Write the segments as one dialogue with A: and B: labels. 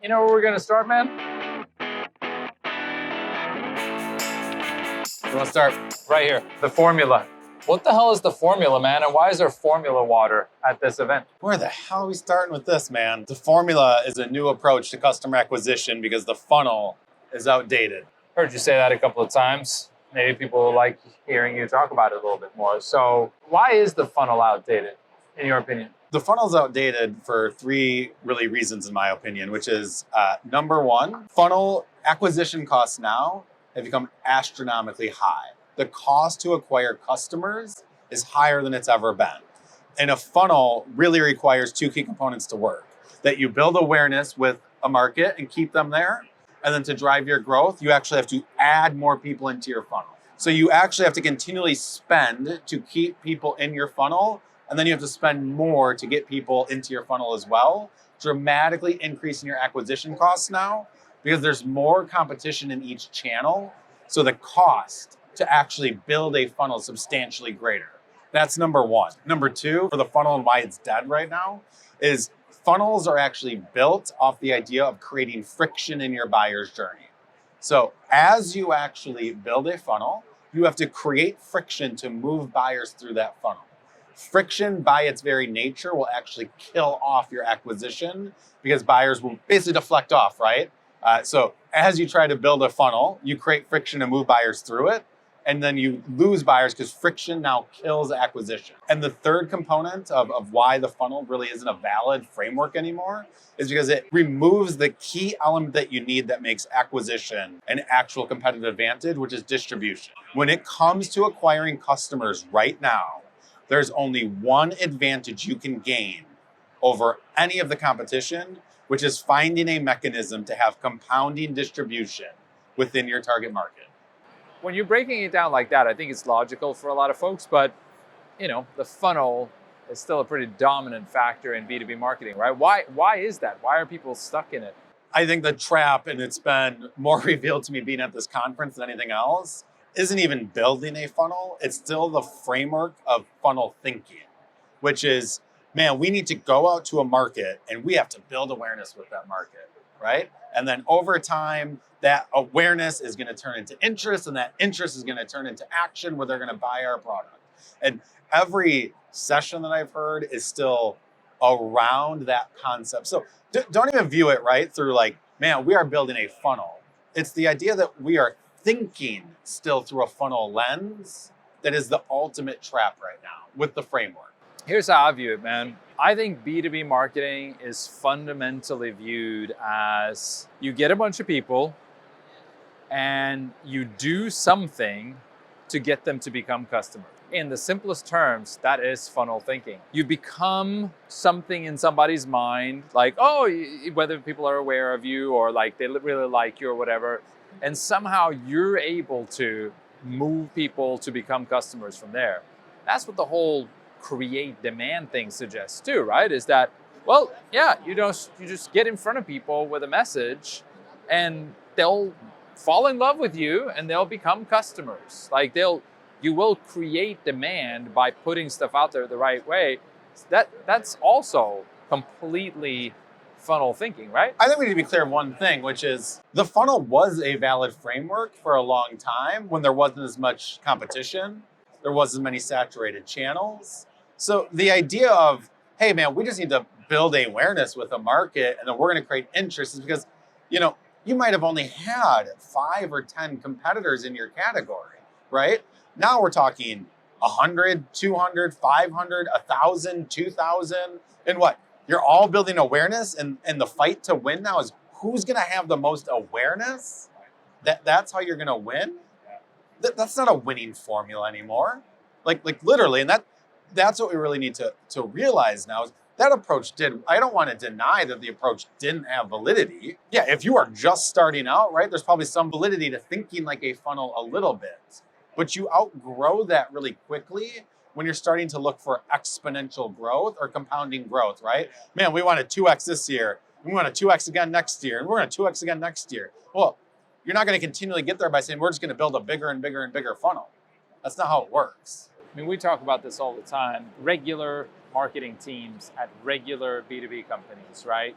A: You know where we're gonna start, man?
B: You want to start?
A: Right here, the formula. What the hell is the formula, man? And why is there formula water at this event?
B: Where the hell are we starting with this, man? The formula is a new approach to customer acquisition because the funnel is outdated.
A: Heard you say that a couple of times. Maybe people like hearing you talk about it a little bit more. So why is the funnel outdated, in your opinion?
B: The funnel's outdated for three really reasons, in my opinion, which is number one, funnel acquisition costs now have become astronomically high. The cost to acquire customers is higher than it's ever been. And a funnel really requires two key components to work: that you build awareness with a market and keep them there. And then to drive your growth, you actually have to add more people into your funnel. So you actually have to continually spend to keep people in your funnel. And then you have to spend more to get people into your funnel as well, dramatically increasing your acquisition costs now because there's more competition in each channel. So the cost to actually build a funnel is substantially greater. That's number one. Number two, for the funnel and why it's dead right now, is funnels are actually built off the idea of creating friction in your buyer's journey. So as you actually build a funnel, you have to create friction to move buyers through that funnel. Friction by its very nature will actually kill off your acquisition because buyers will basically deflect off, right? So as you try to build a funnel, you create friction to move buyers through it, and then you lose buyers because friction now kills acquisition. And the third component of why the funnel really isn't a valid framework anymore is because it removes the key element that you need that makes acquisition an actual competitive advantage, which is distribution. When it comes to acquiring customers right now, there's only one advantage you can gain over any of the competition, which is finding a mechanism to have compounding distribution within your target market.
A: When you're breaking it down like that, I think it's logical for a lot of folks, but the funnel is still a pretty dominant factor in B2B marketing, right? Why is that? Why are people stuck in it?
B: I think the trap, and it's been more revealed to me being at this conference than anything else, isn't even building a funnel. It's still the framework of funnel thinking, which is, man, we need to go out to a market and we have to build awareness with that market, right? And then over time, that awareness is going to turn into interest, and that interest is going to turn into action where they're going to buy our product. And every session that I've heard is still around that concept. So don't even view it right through like, man, we are building a funnel. It's the idea that we are thinking still through a funnel lens that is the ultimate trap right now with the framework.
A: Here's how I view it, man. I think B2B marketing is fundamentally viewed as you get a bunch of people and you do something to get them to become customers. In the simplest terms, that is funnel thinking. You become something in somebody's mind, like, oh, whether people are aware of you or like they really like you or whatever, and somehow you're able to move people to become customers from there. That's what the whole create demand thing suggests too, right? Is that, well, yeah, you just get in front of people with a message and they'll fall in love with you and they'll become customers. Like you will create demand by putting stuff out there the right way. That's also completely funnel thinking, right?
B: I think we need to be clear on one thing, which is the funnel was a valid framework for a long time when there wasn't as much competition, there wasn't as many saturated channels. So the idea of, hey man, we just need to build awareness with a market and then we're going to create interest is because, you might have only had 5 or 10 competitors in your category, right? Now we're talking 100, 200, 500, 1,000, 2,000, and what? You're all building awareness, and the fight to win now is who's going to have the most awareness? That's how you're going to win? That's not a winning formula anymore. Like literally, and that's what we really need to realize now is that approach I don't want to deny that the approach didn't have validity. Yeah, if you are just starting out, right, there's probably some validity to thinking like a funnel a little bit. But you outgrow that really quickly when you're starting to look for exponential growth or compounding growth, right? Man, we want to 2x this year. We want to 2x again next year. And we're going to 2x again next year. Well, you're not going to continually get there by saying we're just going to build a bigger and bigger and bigger funnel. That's not how it works.
A: I mean, we talk about this all the time. Regular marketing teams at regular B2B companies, right?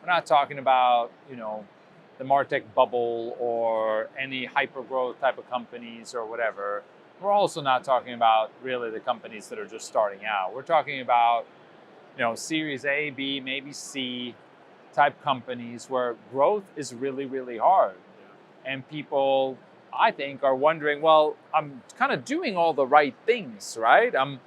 A: We're not talking about, the MarTech bubble or any hyper growth type of companies or whatever. We're also not talking about really the companies that are just starting out. We're talking about, Series A, B, maybe C type companies where growth is really, really hard. And people, I think, are wondering, well, I'm kind of doing all the right things, right? I'm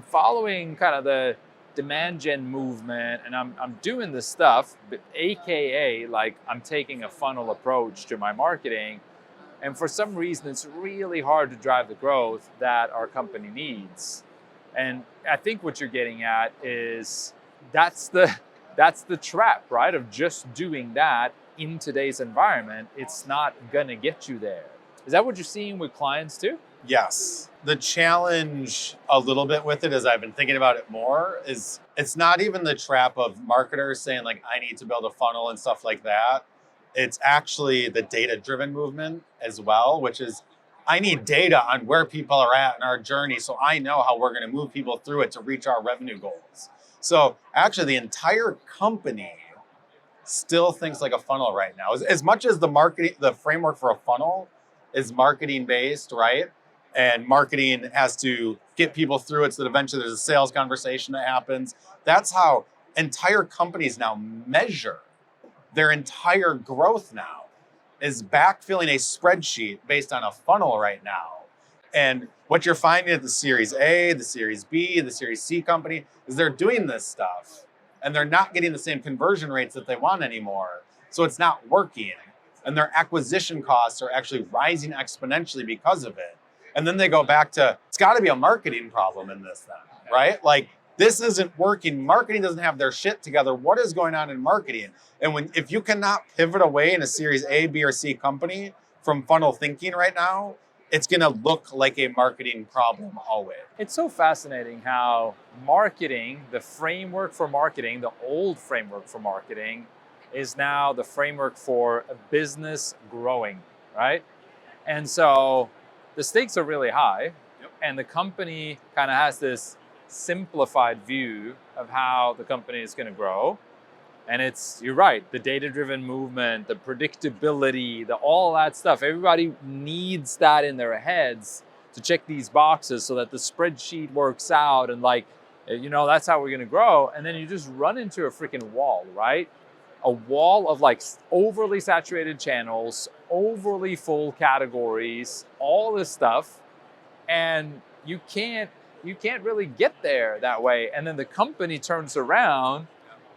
A: following kind of the demand gen movement, and I'm doing this stuff, but AKA like I'm taking a funnel approach to my marketing. And for some reason, it's really hard to drive the growth that our company needs. And I think what you're getting at is that's the trap, right? Of just doing that in today's environment. It's not gonna get you there. Is that what you're seeing with clients too?
B: Yes. The challenge a little bit with it, as I've been thinking about it more, is it's not even the trap of marketers saying like, I need to build a funnel and stuff like that. It's actually the data-driven movement as well, which is I need data on where people are at in our journey so I know how we're going to move people through it to reach our revenue goals. So actually the entire company still thinks like a funnel right now. As much as the framework for a funnel is marketing based, right? And marketing has to get people through it so that eventually there's a sales conversation that happens. That's how entire companies now measure their entire growth now, is backfilling a spreadsheet based on a funnel right now. And what you're finding at the Series A, the Series B, the Series C company is they're doing this stuff and they're not getting the same conversion rates that they want anymore. So it's not working. And their acquisition costs are actually rising exponentially because of it. And then they go back to, it's got to be a marketing problem in this then, right? Like, this isn't working. Marketing doesn't have their shit together. What is going on in marketing? And if you cannot pivot away in a Series A, B, or C company from funnel thinking right now, it's going to look like a marketing problem always.
A: It's so fascinating how marketing, the framework for marketing, the old framework for marketing, is now the framework for a business growing, right? And so the stakes are really high, and the company kind of has this simplified view of how the company is going to grow. And you're right, the data-driven movement, the predictability, all that stuff. Everybody needs that in their heads to check these boxes so that the spreadsheet works out and that's how we're going to grow. And then you just run into a freaking wall, right? A wall of like overly saturated channels, overly full categories, all this stuff. And you can't really get there that way. And then the company turns around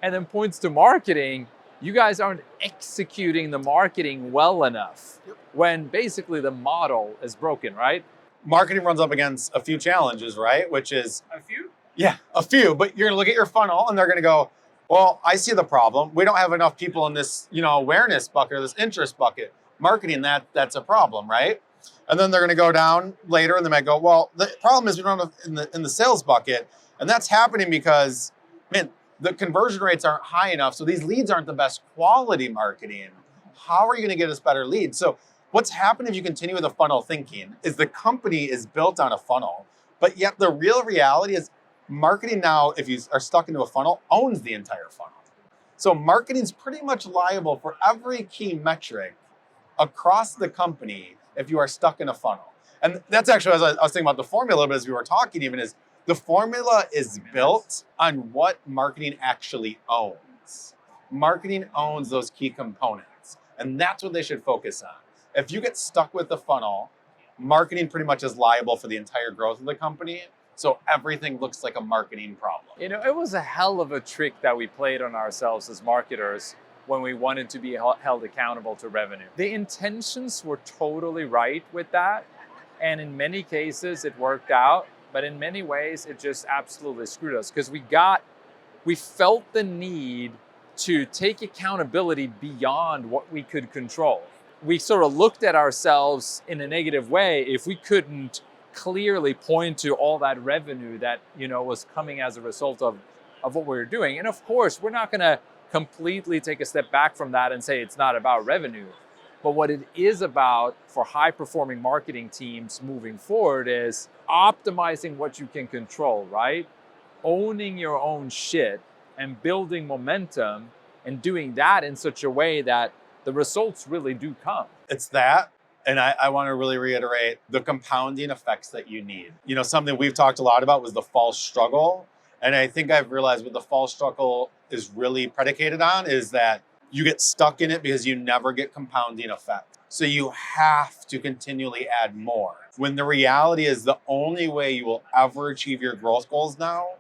A: and then points to marketing. You guys aren't executing the marketing well enough when basically the model is broken, right?
B: Marketing runs up against a few challenges, right? Which is
A: a few?
B: Yeah, a few. But you're going to look at your funnel and they're going to go, well, I see the problem. We don't have enough people in this, awareness bucket or this interest bucket. Marketing, that's a problem, right? And then they're going to go down later and they might go, well, the problem is we don't have in the sales bucket. And that's happening because, the conversion rates aren't high enough. So these leads aren't the best quality marketing. How are you going to get us better leads? So what's happened if you continue with the funnel thinking is the company is built on a funnel, but yet the real reality is marketing now, if you are stuck into a funnel, owns the entire funnel. So marketing is pretty much liable for every key metric across the company if you are stuck in a funnel. And that's actually, as I was thinking about the formula a little bit as we were talking even, is the formula is built on what marketing actually owns. Marketing owns those key components, and that's what they should focus on. If you get stuck with the funnel, marketing pretty much is liable for the entire growth of the company. So everything looks like a marketing problem.
A: It was a hell of a trick that we played on ourselves as marketers when we wanted to be held accountable to revenue. The intentions were totally right with that. And in many cases, it worked out. But in many ways, it just absolutely screwed us because we felt the need to take accountability beyond what we could control. We sort of looked at ourselves in a negative way if we couldn't clearly point to all that revenue that was coming as a result of what we were doing. And of course, we're not going to completely take a step back from that and say it's not about revenue. But what it is about for high-performing marketing teams moving forward is optimizing what you can control, right? Owning your own shit and building momentum and doing that in such a way that the results really do come.
B: It's that. And I want to really reiterate the compounding effects that you need. You know, something we've talked a lot about was the false struggle. And I think I've realized what the false struggle is really predicated on is that you get stuck in it because you never get compounding effect. So you have to continually add more. When the reality is the only way you will ever achieve your growth goals now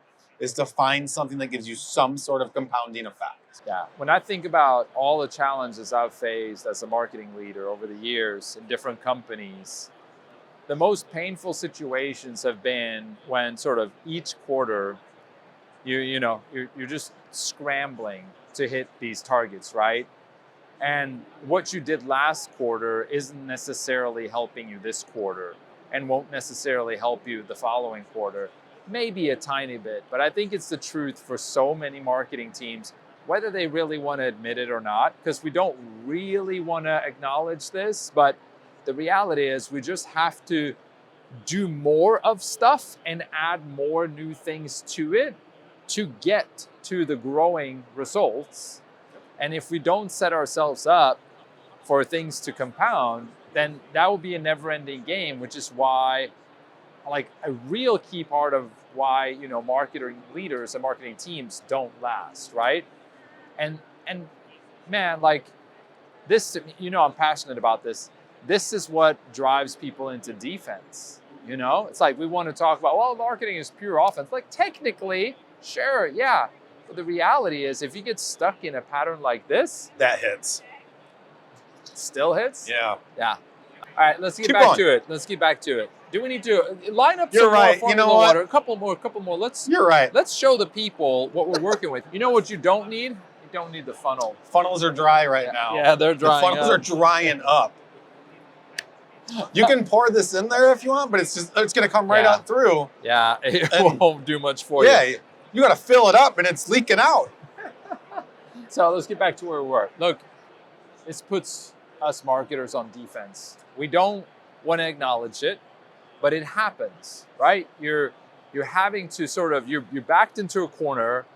B: is to find something that gives you some sort of compounding effect.
A: Yeah. When I think about all the challenges I've faced as a marketing leader over the years in different companies, the most painful situations have been when sort of each quarter you're just scrambling to hit these targets, right? And what you did last quarter isn't necessarily helping you this quarter and won't necessarily help you the following quarter. Maybe a tiny bit, but I think it's the truth for so many marketing teams, whether they really want to admit it or not, because we don't really want to acknowledge this, but the reality is we just have to do more of stuff and add more new things to it to get to the growing results. And if we don't set ourselves up for things to compound, then that will be a never-ending game, which is why, like, a real key part of why, you know, marketing leaders and marketing teams don't last, right? And man, like, this, you know, I'm passionate about this. This is what drives people into defense. You know, it's like we want to talk about, well, marketing is pure offense. Like, technically, sure, yeah. But the reality is, if you get stuck in a pattern like this,
B: That hits.
A: it still hits.
B: Yeah.
A: Yeah. All right, let's get
B: Keep
A: back
B: going.
A: to it. Let's get back to it. Do we need to line up
B: You're
A: some
B: right.
A: more
B: You know
A: formula
B: what?
A: water? A couple more.
B: You're right.
A: Let's show the people what we're working with. You know what you don't need? You don't need the funnel.
B: Funnels are dry right now.
A: Yeah, they're
B: The
A: drying
B: funnels
A: up.
B: are drying up. You can pour this in there if you want, but it's going to come right
A: Yeah.
B: out through.
A: Yeah, it
B: And-
A: won't do much for you.
B: Yeah, you got to fill it up and it's leaking out.
A: So let's get back to where we were. Look, this puts us marketers on defense. We don't want to acknowledge it, but it happens, right? You're having to sort of, you're backed into a corner.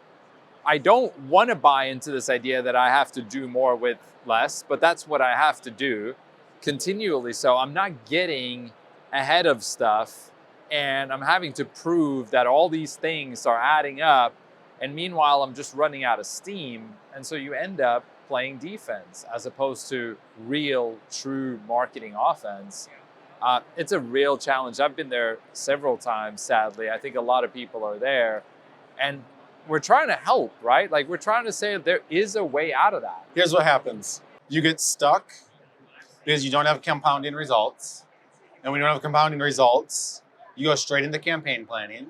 A: I don't want to buy into this idea that I have to do more with less, but that's what I have to do continually. So I'm not getting ahead of stuff, and I'm having to prove that all these things are adding up. And meanwhile, I'm just running out of steam. And so you end up playing defense as opposed to real, true marketing offense. It's a real challenge. I've been there several times, sadly. I think a lot of people are there. And we're trying to help, right? Like, we're trying to say there is a way out of that.
B: Here's what happens. You get stuck because you don't have compounding results. And when you don't have compounding results, you go straight into campaign planning.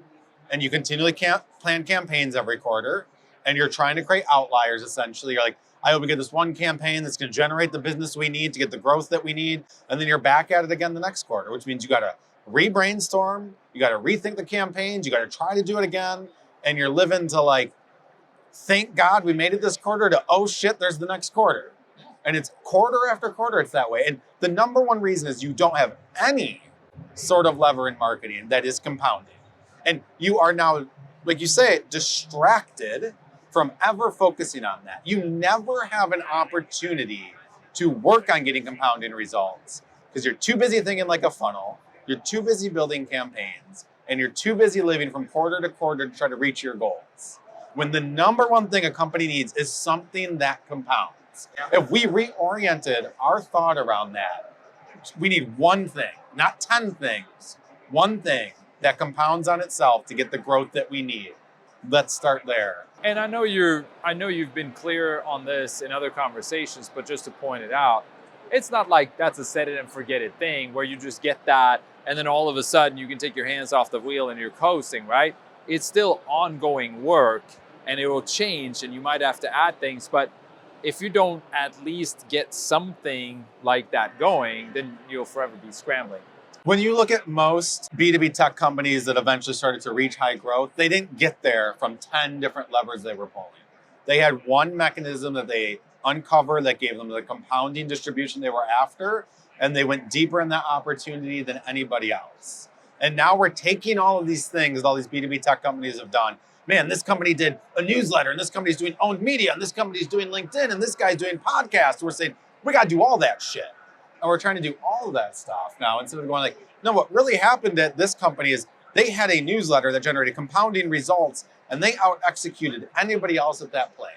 B: And you continually plan campaigns every quarter. And you're trying to create outliers, essentially. You're like, I hope we get this one campaign that's going to generate the business we need to get the growth that we need. And then you're back at it again the next quarter, which means you got to re-brainstorm. You got to rethink the campaigns. You got to try to do it again. And you're living to, like, thank God we made it this quarter, to, oh shit, there's the next quarter. And it's quarter after quarter, it's that way. And the number one reason is you don't have any sort of lever in marketing that is compounding. And you are now, like you say, distracted from ever focusing on that. You never have an opportunity to work on getting compounding results because you're too busy thinking like a funnel, you're too busy building campaigns, and you're too busy living from quarter to quarter to try to reach your goals. When the number one thing a company needs is something that compounds. If we reoriented our thought around that, we need one thing, not 10 things, one thing that compounds on itself to get the growth that we need. Let's start there.
A: And I know you've been clear on this in other conversations, but just to point it out, it's not like that's a set it and forget it thing where you just get that and then all of a sudden you can take your hands off the wheel and you're coasting, right? It's still ongoing work and it will change and you might have to add things, but if you don't at least get something like that going, then you'll forever be scrambling.
B: When you look at most B2B tech companies that eventually started to reach high growth, they didn't get there from 10 different levers they were pulling. They had one mechanism that they uncovered that gave them the compounding distribution they were after, and they went deeper in that opportunity than anybody else. And now we're taking all of these things that all these B2B tech companies have done, man, this company did a newsletter, and this company's doing owned media, and this company's doing LinkedIn, and this guy's doing podcasts. We're saying, we got to do all that shit. And we're trying to do all of that stuff now instead of going like, no, what really happened at this company is they had a newsletter that generated compounding results, and they out executed anybody else at that play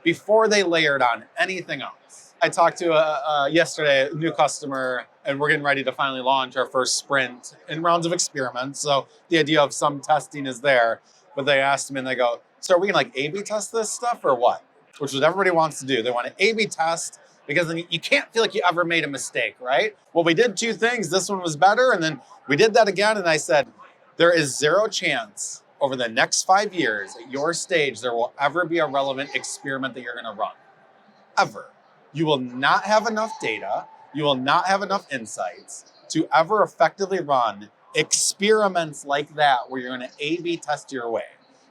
B: before they layered on anything else. I talked to yesterday a new customer, and we're getting ready to finally launch our first sprint in rounds of experiments. So the idea of some testing is there, but they asked me and they go, so are we gonna like A/B test this stuff or what? Which is what everybody wants to do. They want to A/B test because then you can't feel like you ever made a mistake, right? Well, we did two things. This one was better, and then we did that again. And I said, there is zero chance over the next 5 years at your stage there will ever be a relevant experiment that you're going to run. Ever. You will not have enough data. You will not have enough insights to ever effectively run experiments like that where you're going to A/B test your way,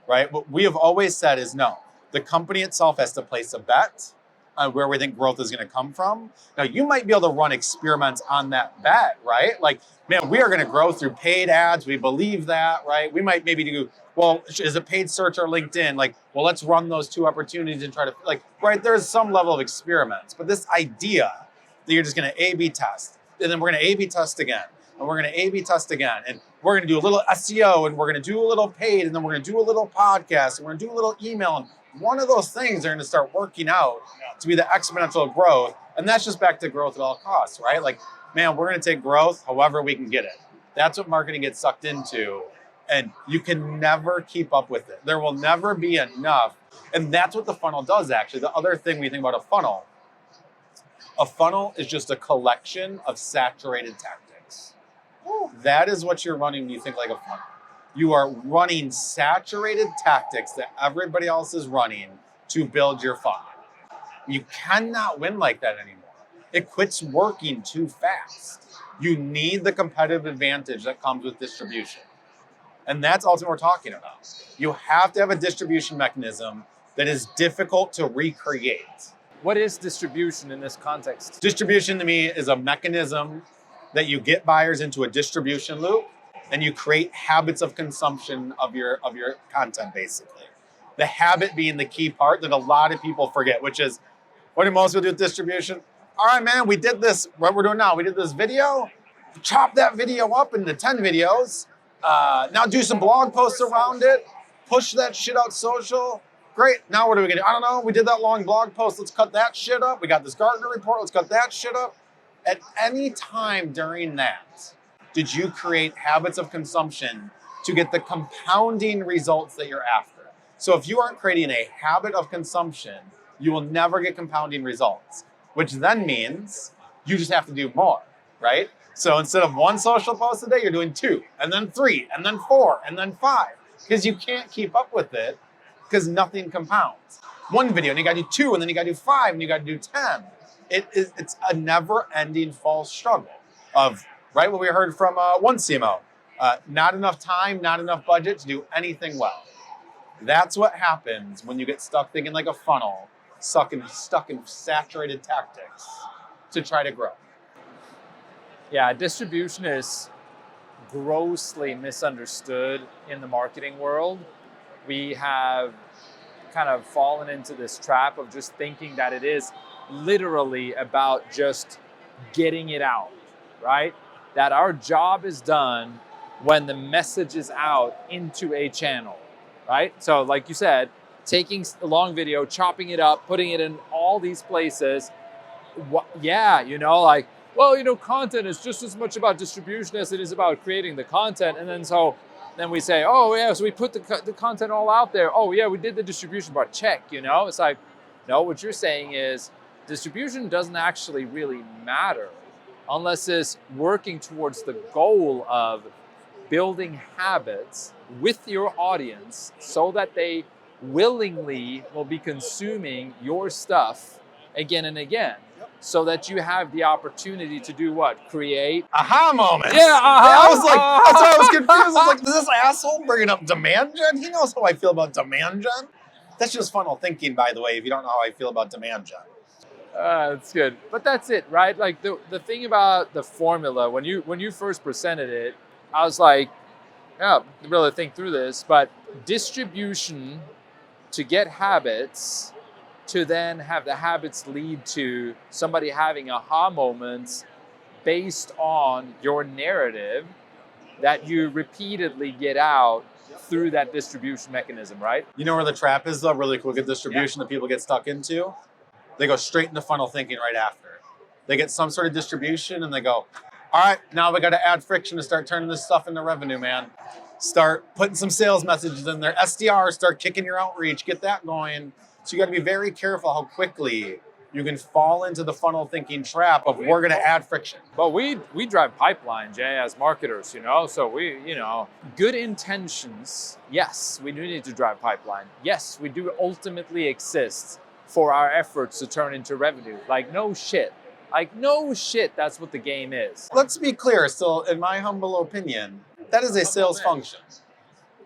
B: right? What we have always said is no. The company itself has to place a bet on where we think growth is going to come from. Now, you might be able to run experiments on that bet, right? Like, man, we are going to grow through paid ads. We believe that, right? We might maybe do, well, is it paid search or LinkedIn? Like, well, let's run those two opportunities and try to, like, right, there's some level of experiments. But this idea that you're just going to A/B test, and then we're going to A/B test again, and we're going to A/B test again, and we're going to do a little SEO, and we're going to do a little paid, and then we're going to do a little podcast, and we're going to do a little email, and one of those things are going to start working out to be the exponential growth. And that's just back to growth at all costs, right? Like, man, we're going to take growth however we can get it. That's what marketing gets sucked into. And you can never keep up with it. There will never be enough. And that's what the funnel does, actually. The other thing we think about a funnel is just a collection of saturated tactics. That is what you're running when you think like a funnel. You are running saturated tactics that everybody else is running to build your funnel. You cannot win like that anymore. It quits working too fast. You need the competitive advantage that comes with distribution. And that's ultimately what we're talking about. You have to have a distribution mechanism that is difficult to recreate.
A: What is distribution in this context?
B: Distribution to me is a mechanism that you get buyers into a distribution loop and you create habits of consumption of your content, basically. The habit being the key part that a lot of people forget, which is, what do most people do with distribution? All right, man, we did this, what we're doing now, we did this video, chop that video up into 10 videos, now do some blog posts around it, push that shit out social. Great, now what are we gonna do? I don't know, we did that long blog post, let's cut that shit up. We got this Gartner report, let's cut that shit up. At any time during that, did you create habits of consumption to get the compounding results that you're after? So if you aren't creating a habit of consumption, you will never get compounding results, which then means you just have to do more, right? So instead of one social post a day, you're doing 2, and then 3, and then 4, and then 5, because you can't keep up with it because nothing compounds. One video, and you gotta do 2, and then you gotta do 5, and you gotta do 10. It's a never-ending false struggle of, right, what we heard from one CMO, not enough time, not enough budget to do anything well. That's what happens when you get stuck thinking like a funnel, stuck in saturated tactics to try to grow.
A: Yeah, distribution is grossly misunderstood in the marketing world. We have kind of fallen into this trap of just thinking that it is literally about just getting it out, right? That our job is done when the message is out into a channel, right? So like you said, taking a long video, chopping it up, putting it in all these places. Yeah, like, well, content is just as much about distribution as it is about creating the content. And then we say, oh yeah, so we put the content all out there. Oh yeah, we did the distribution part, check, It's like, no, what you're saying is distribution doesn't actually really matter unless it's working towards the goal of building habits with your audience so that they willingly will be consuming your stuff again and again, so that you have the opportunity to do what? Create
B: aha moments.
A: Yeah,
B: I was like, that's why I was confused. I was like, is this asshole bringing up demand gen? He knows how I feel about demand gen. That's just funnel thinking, by the way, if you don't know how I feel about demand gen.
A: That's good, but that's it, right? Like the thing about the formula, when you first presented it, I was like, really think through this, but distribution to get habits, to then have the habits lead to somebody having aha moments based on your narrative that you repeatedly get out through that distribution mechanism, right?
B: You know where the trap is, though, really quick at distribution that people get stuck into? They go straight into funnel thinking right after. They get some sort of distribution and they go, all right, now we got to add friction to start turning this stuff into revenue, man. Start putting some sales messages in there. SDR, start kicking your outreach, get that going. So you got to be very careful how quickly you can fall into the funnel thinking trap of we're going to add friction.
A: But we drive pipeline, Jay, as marketers, So we, good intentions. Yes, we do need to drive pipeline. Yes, we do ultimately exist for our efforts to turn into revenue. Like no shit, that's what the game is.
B: Let's be clear, still, in my humble opinion, that is a sales function.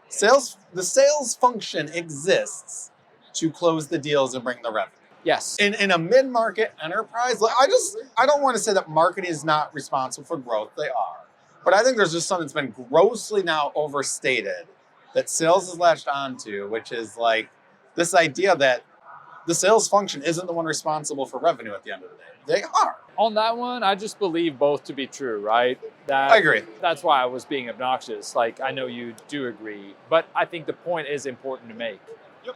B: The sales function exists to close the deals and bring the revenue.
A: Yes.
B: In a mid-market enterprise, I don't want to say that marketing is not responsible for growth. They are. But I think there's just something that's been grossly now overstated that sales has latched onto, which is like this idea that the sales function isn't the one responsible for revenue at the end of the day. They are.
A: On that one, I just believe both to be true, right?
B: I agree.
A: That's why I was being obnoxious. Like, I know you do agree, but I think the point is important to make.
B: Yep.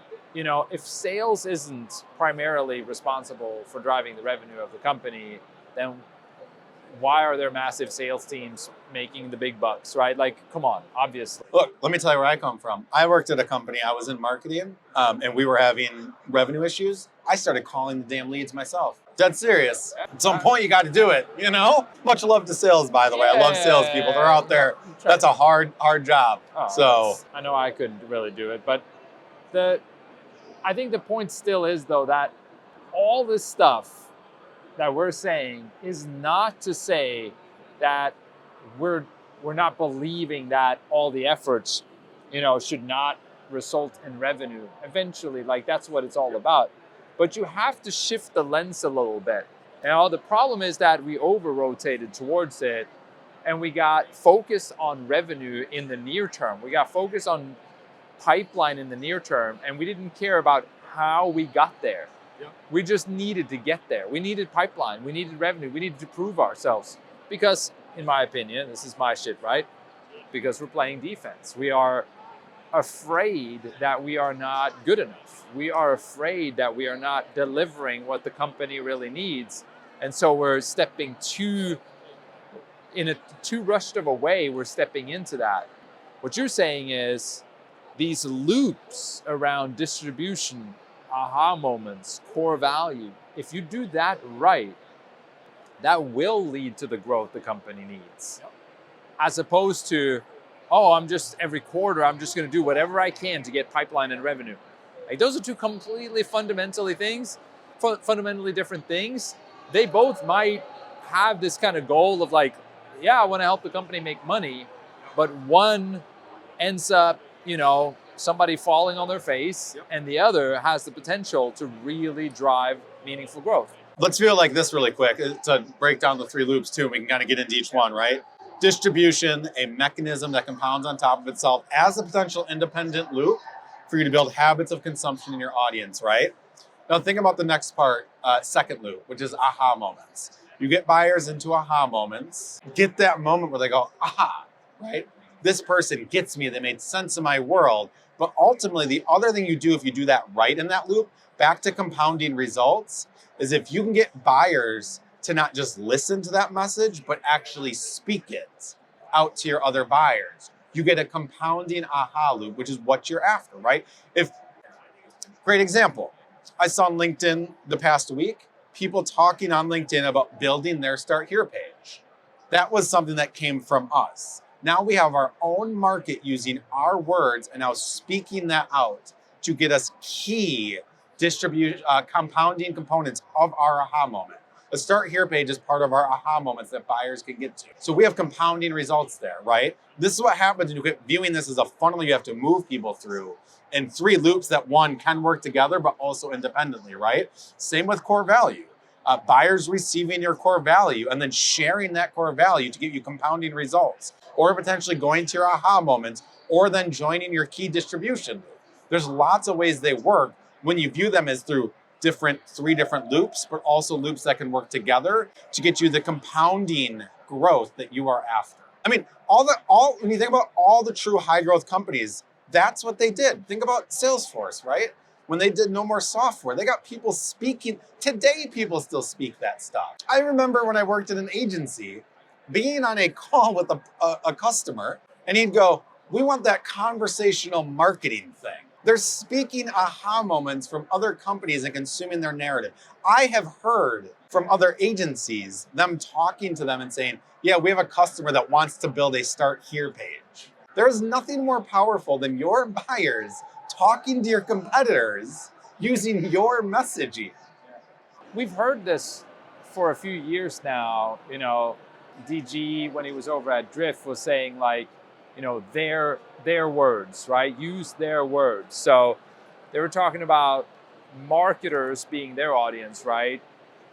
A: If sales isn't primarily responsible for driving the revenue of the company, then why are there massive sales teams making the big bucks, right? Like, come on, obviously.
B: Look, let me tell you where I come from. I worked at a company, I was in marketing, and we were having revenue issues. I started calling the damn leads myself. Dead serious. At some point, you got to do it, Much love to sales, by the way. I love salespeople. They're out there. That's a hard job.
A: I know I couldn't really do it, but I think the point still is, though, that all this stuff that we're saying is not to say that we're not believing that all the efforts, should not result in revenue eventually. Like, that's what it's all about. But you have to shift the lens a little bit. The problem is that we over-rotated towards it and we got focused on revenue in the near term. We got focused on pipeline in the near term, and we didn't care about how we got there. Yep. We just needed to get there. We needed pipeline. We needed revenue. We needed to prove ourselves. Because, in my opinion, this is my shit, right? Because we're playing defense. We are afraid that we are not good enough. We are afraid that we are not delivering what the company really needs. And so we're stepping in a too rushed of a way, we're stepping into that. What you're saying is these loops around distribution, aha moments, core value, if you do that right, that will lead to the growth the company needs. Yep. As opposed to, every quarter, I'm just going to do whatever I can to get pipeline and revenue. Like, those are two completely fundamentally different things. They both might have this kind of goal of like, I want to help the company make money, but one ends up, somebody falling on their face, yep, and the other has the potential to really drive meaningful growth.
B: Let's feel like this really quick to break down the three loops too. We can kind of get into each one, right? Distribution, a mechanism that compounds on top of itself as a potential independent loop for you to build habits of consumption in your audience, right? Now think about the next part, second loop, which is aha moments. You get buyers into aha moments, get that moment where they go, aha, right? This person gets me, they made sense of my world. But ultimately, the other thing you do if you do that right in that loop, back to compounding results, is if you can get buyers to not just listen to that message, but actually speak it out to your other buyers. You get a compounding aha loop, which is what you're after, right? Great example. I saw on LinkedIn the past week, people talking on LinkedIn about building their Start Here page. That was something that came from us. Now we have our own market using our words and now speaking that out to get us key compounding components of our aha moment. The Start Here page is part of our aha moments that buyers can get to. So we have compounding results there, right? This is what happens when you quit viewing this as a funnel you have to move people through in three loops that one can work together, but also independently, right? Same with core value. buyers receiving your core value and then sharing that core value to get you compounding results, or potentially going to your aha moments, or then joining your key distribution loop. There's lots of ways they work when you view them as through three different loops, but also loops that can work together to get you the compounding growth that you are after. I mean, when you think about all the true high growth companies, that's what they did. Think about Salesforce, right? When they did No More Software, they got people speaking. Today, people still speak that stuff. I remember when I worked at an agency, being on a call with a customer, and he'd go, "We want that conversational marketing thing." They're speaking aha moments from other companies and consuming their narrative. I have heard from other agencies, them talking to them and saying, "Yeah, we have a customer that wants to build a Start Here page." There's nothing more powerful than your buyers talking to your competitors using your messaging.
A: We've heard this for a few years now. DG, when he was over at Drift, was saying like, their words, right? Use their words. So they were talking about marketers being their audience, right?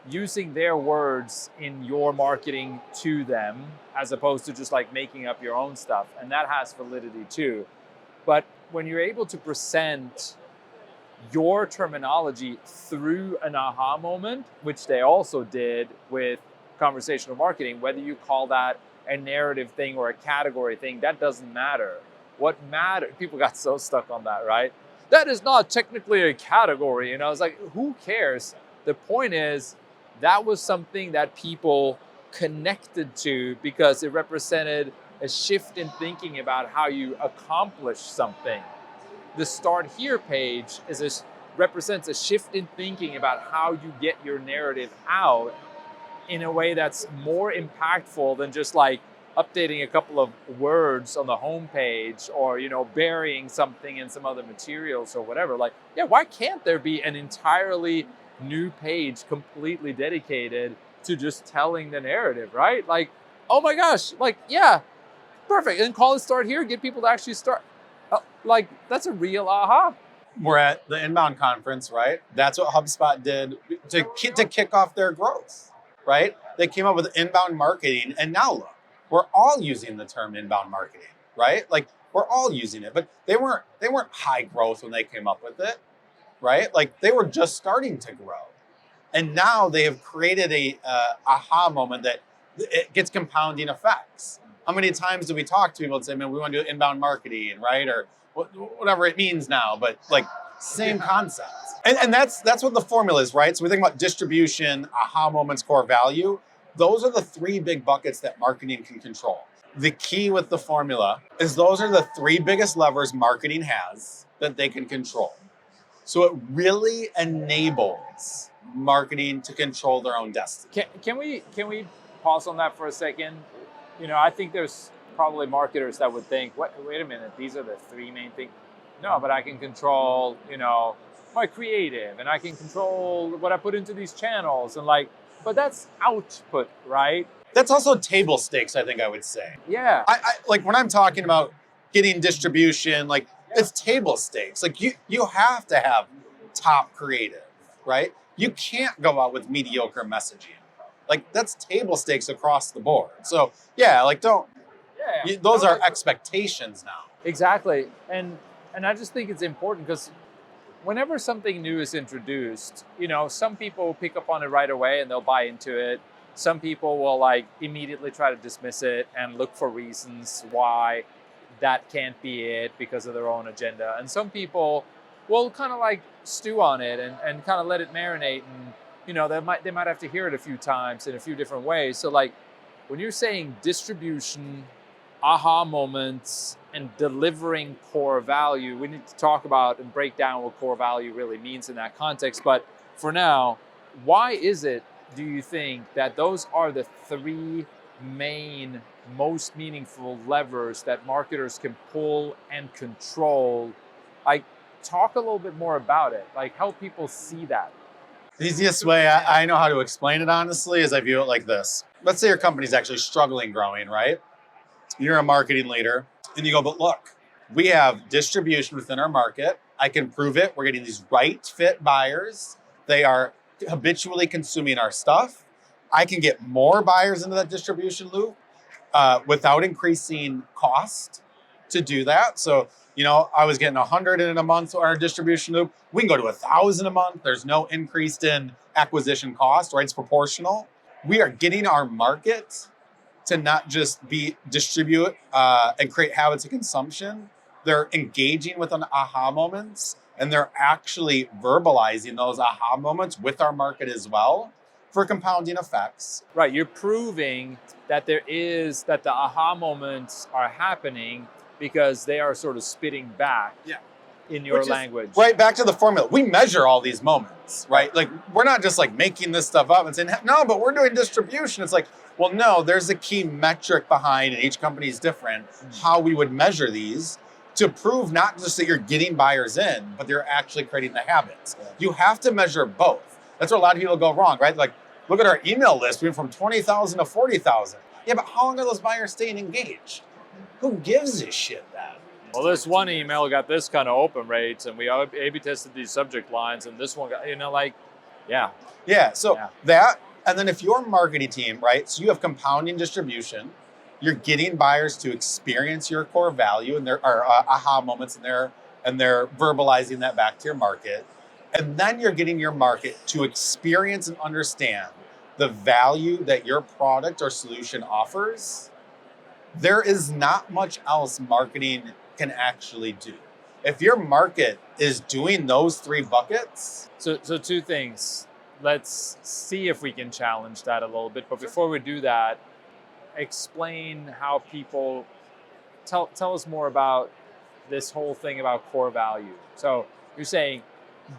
A: Using their words in your marketing to them, as opposed to just like making up your own stuff. And that has validity too. But when you're able to present your terminology through an aha moment, which they also did with conversational marketing, whether you call that a narrative thing or a category thing, that doesn't matter. What matters, people got so stuck on that, right? That is not technically a category. And I was like, who cares? The point is, that was something that people connected to because it represented a shift in thinking about how you accomplish something. The Start Here page represents a shift in thinking about how you get your narrative out in a way that's more impactful than just like updating a couple of words on the homepage or, burying something in some other materials or whatever. Like, yeah, why can't there be an entirely new page completely dedicated to just telling the narrative, right? Like, oh my gosh, like, yeah, perfect. And call it Start Here, get people to actually start. Like, that's a real aha.
B: We're at the Inbound conference, right? That's what HubSpot did to kick off their growth, right? They came up with inbound marketing, and now look, we're all using the term inbound marketing, right? Like, we're all using it, but they weren't high growth when they came up with it, right? Like, they were just starting to grow. And now they have created a aha moment that it gets compounding effects. How many times do we talk to people and say, "Man, we want to do inbound marketing," right? Or whatever it means now, but like same concept. And that's what the formula is, right? So we think about distribution, aha moments, core value. Those are the three big buckets that marketing can control. The key with the formula is those are the three biggest levers marketing has that they can control. So it really enables marketing to control their own destiny.
A: Can we pause on that for a second? I think there's probably marketers that would think, wait a minute, these are the three main things. No, but I can control, my creative, and I can control what I put into these channels, and but that's output, right?
B: That's also table stakes, I think I would say.
A: Yeah.
B: I like when I'm talking about getting distribution, like it's table stakes. Like you have to have top creative, right? You can't go out with mediocre messaging. Like that's table stakes across the board. So yeah, like those are expectations now.
A: Exactly. And I just think it's important because whenever something new is introduced, some people will pick up on it right away and they'll buy into it. Some people will immediately try to dismiss it and look for reasons why that can't be it because of their own agenda. And some people will kind of stew on it and kind of let it marinate, and they might have to hear it a few times in a few different ways. So when you're saying distribution, aha moments, and delivering core value, we need to talk about and break down what core value really means in that context. But for now, why is it, do you think, that those are the three main, most meaningful levers that marketers can pull and control? Talk a little bit more about it. Help people see that.
B: The easiest way I know how to explain it, honestly, is I view it like this. Let's say your company's actually struggling growing, right? You're a marketing leader, and you go, but look, we have distribution within our market. I can prove it. We're getting these right fit buyers. They are habitually consuming our stuff, I can get more buyers into that distribution loop without increasing cost to do that. So, I was getting 100 in a month on our distribution loop. We can go to 1,000 a month. There's no increase in acquisition cost, right? It's proportional. We are getting our market to not just distribute and create habits of consumption. They're engaging with an aha moments, and they're actually verbalizing those aha moments with our market as well for compounding effects.
A: Right, you're proving that that the aha moments are happening because they are sort of spitting back in your language.
B: Right, back to the formula. We measure all these moments, right? Like, we're not just like making this stuff up and saying, no, but we're doing distribution. It's like, well, no, there's a key metric behind, and each company is different, how we would measure these to prove not just that you're getting buyers in, but you're actually creating the habits. Yeah. You have to measure both. That's where a lot of people go wrong, right? Like, look at our email list. We went from 20,000 to 40,000. Yeah, but how long are those buyers staying engaged? Who gives a shit that?
A: Well, this one email got this kind of open rates, and we A/B tested these subject lines, and this one got,
B: Yeah, so that, and then if your marketing team, right, so you have compounding distribution, you're getting buyers to experience your core value and their aha moments, and they're verbalizing that back to your market. And then you're getting your market to experience and understand the value that your product or solution offers. There is not much else marketing can actually do. If your market is doing those three buckets.
A: So two things. Let's see if we can challenge that a little bit. But before we do that, explain how people, tell us more about this whole thing about core value. So you're saying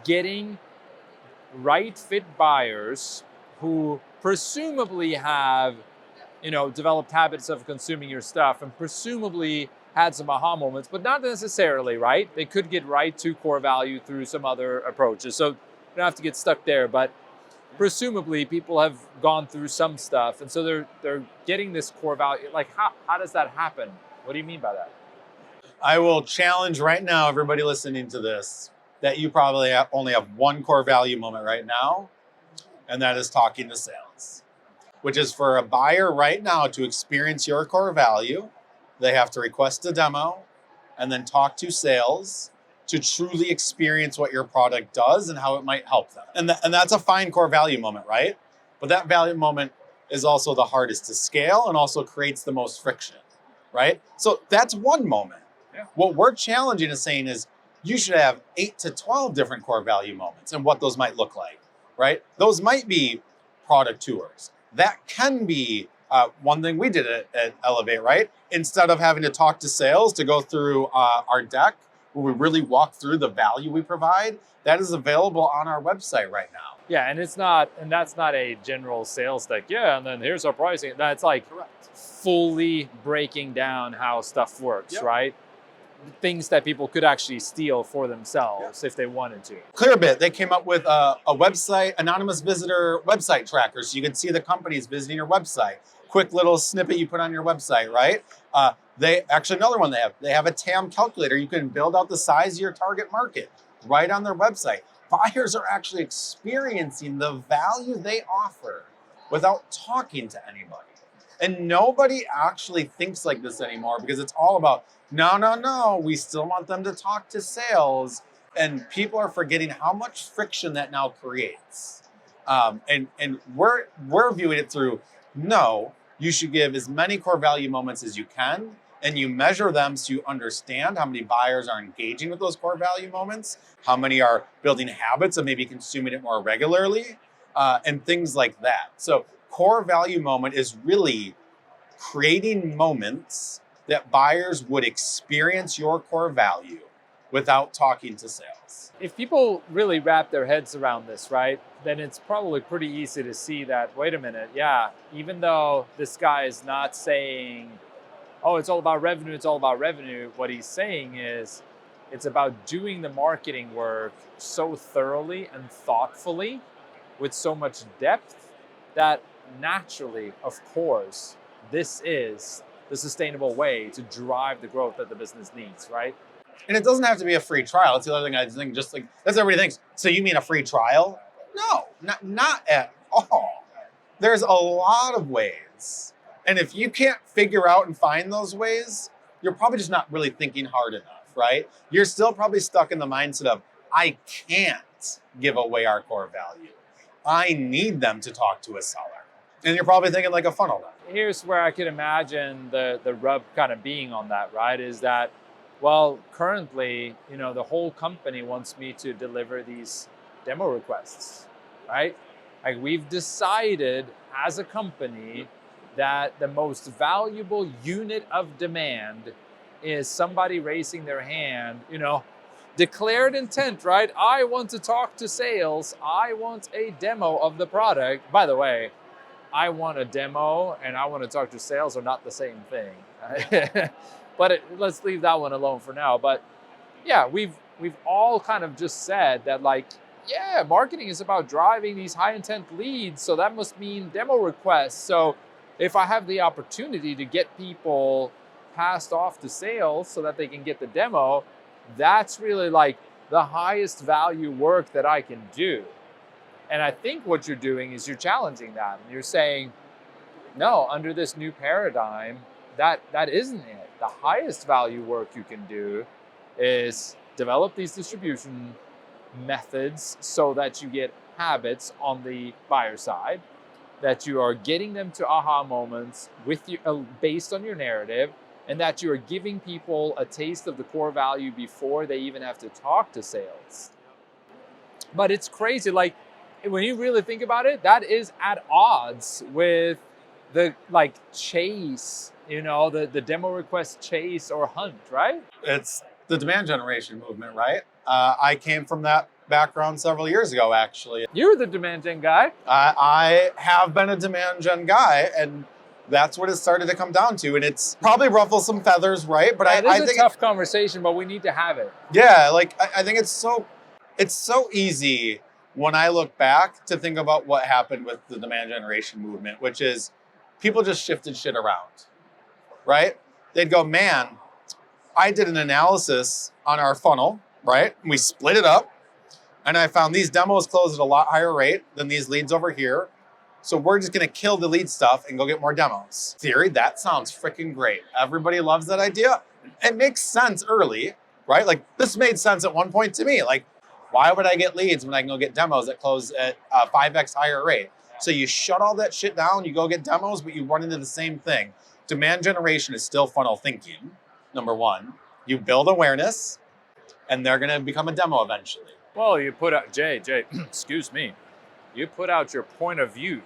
A: getting right fit buyers who presumably have, developed habits of consuming your stuff and presumably had some aha moments, but not necessarily, right? They could get right to core value through some other approaches. So you don't have to get stuck there, but presumably people have gone through some stuff, and so they're getting this core value. Like, how does that happen? What do you mean by that?
B: I will challenge right now everybody listening to this that you probably only have one core value moment right now, and that is talking to sales, which is for a buyer right now to experience your core value. They have to request a demo and then talk to sales to truly experience what your product does and how it might help them. And that's a fine core value moment, right? But that value moment is also the hardest to scale and also creates the most friction, right? So that's one moment. Yeah. What we're challenging is saying is you should have 8 to 12 different core value moments and what those might look like, right? Those might be product tours. That can be one thing we did at Elevate, right? Instead of having to talk to sales to go through our deck, where we really walk through the value we provide, that is available on our website right now.
A: Yeah, and that's not a general sales deck. Yeah, and then here's our pricing. That's like fully breaking down how stuff works, right? Things that people could actually steal for themselves if they wanted to.
B: Clearbit, they came up with a website, anonymous visitor website tracker, so you can see the companies visiting your website. Quick little snippet you put on your website, right? Another one they have a TAM calculator. You can build out the size of your target market right on their website. Buyers are actually experiencing the value they offer without talking to anybody. And nobody actually thinks like this anymore because it's all about, no, we still want them to talk to sales. And people are forgetting how much friction that now creates. And we're viewing it through, no, you should give as many core value moments as you can, and you measure them so you understand how many buyers are engaging with those core value moments, how many are building habits of maybe consuming it more regularly, and things like that. So core value moment is really creating moments that buyers would experience your core value without talking to sales.
A: If people really wrap their heads around this, right, then it's probably pretty easy to see that, wait a minute, even though this guy is not saying, oh, it's all about revenue, what he's saying is it's about doing the marketing work so thoroughly and thoughtfully with so much depth that naturally, of course, this is the sustainable way to drive the growth that the business needs, right?
B: And it doesn't have to be a free trial. That's the other thing I think, just like, that's what everybody thinks. So you mean a free trial? No. Not at all. There's a lot of ways. And if you can't figure out and find those ways, you're probably just not really thinking hard enough, right? You're still probably stuck in the mindset of, I can't give away our core value. I need them to talk to a seller. And you're probably thinking like a funnel then.
A: Here's where I could imagine the rub kind of being on that, right? Is that, well, currently, the whole company wants me to deliver these demo requests, right? Like we've decided as a company that the most valuable unit of demand is somebody raising their hand, declared intent, right? I want to talk to sales. I want a demo of the product. By the way, I want a demo and I want to talk to sales are not the same thing. But let's leave that one alone for now. But yeah, we've all kind of just said that marketing is about driving these high intent leads. So that must mean demo requests. So if I have the opportunity to get people passed off to sales so that they can get the demo, that's really the highest value work that I can do. And I think what you're doing is you're challenging that. And you're saying, no, under this new paradigm, that isn't it. The highest value work you can do is develop these distribution methods so that you get habits on the buyer side, that you are getting them to aha moments with you, based on your narrative, and that you are giving people a taste of the core value before they even have to talk to sales. But it's crazy, when you really think about it, that is at odds with the chase, the demo request chase or hunt, right?
B: It's the demand generation movement, right? I came from that background several years ago, actually.
A: You're the demand gen guy.
B: I have been a demand gen guy, and that's what it started to come down to. And it's probably ruffles some feathers, right? But I think
A: it's a tough conversation, but we need to have it.
B: Yeah, I think it's so easy when I look back to think about what happened with the demand generation movement, which is people just shifted shit around, right? They'd go, man, I did an analysis on our funnel, right? We split it up, and I found these demos close at a lot higher rate than these leads over here. So we're just gonna kill the lead stuff and go get more demos. Theory, that sounds freaking great. Everybody loves that idea. It makes sense early, right? This made sense at one point to me. Why would I get leads when I can go get demos that close at a 5x higher rate? So you shut all that shit down, you go get demos, but you run into the same thing. Demand generation is still funnel thinking, number one. You build awareness, and they're gonna become a demo eventually.
A: Well, you put out, Jay, excuse me. You put out your point of view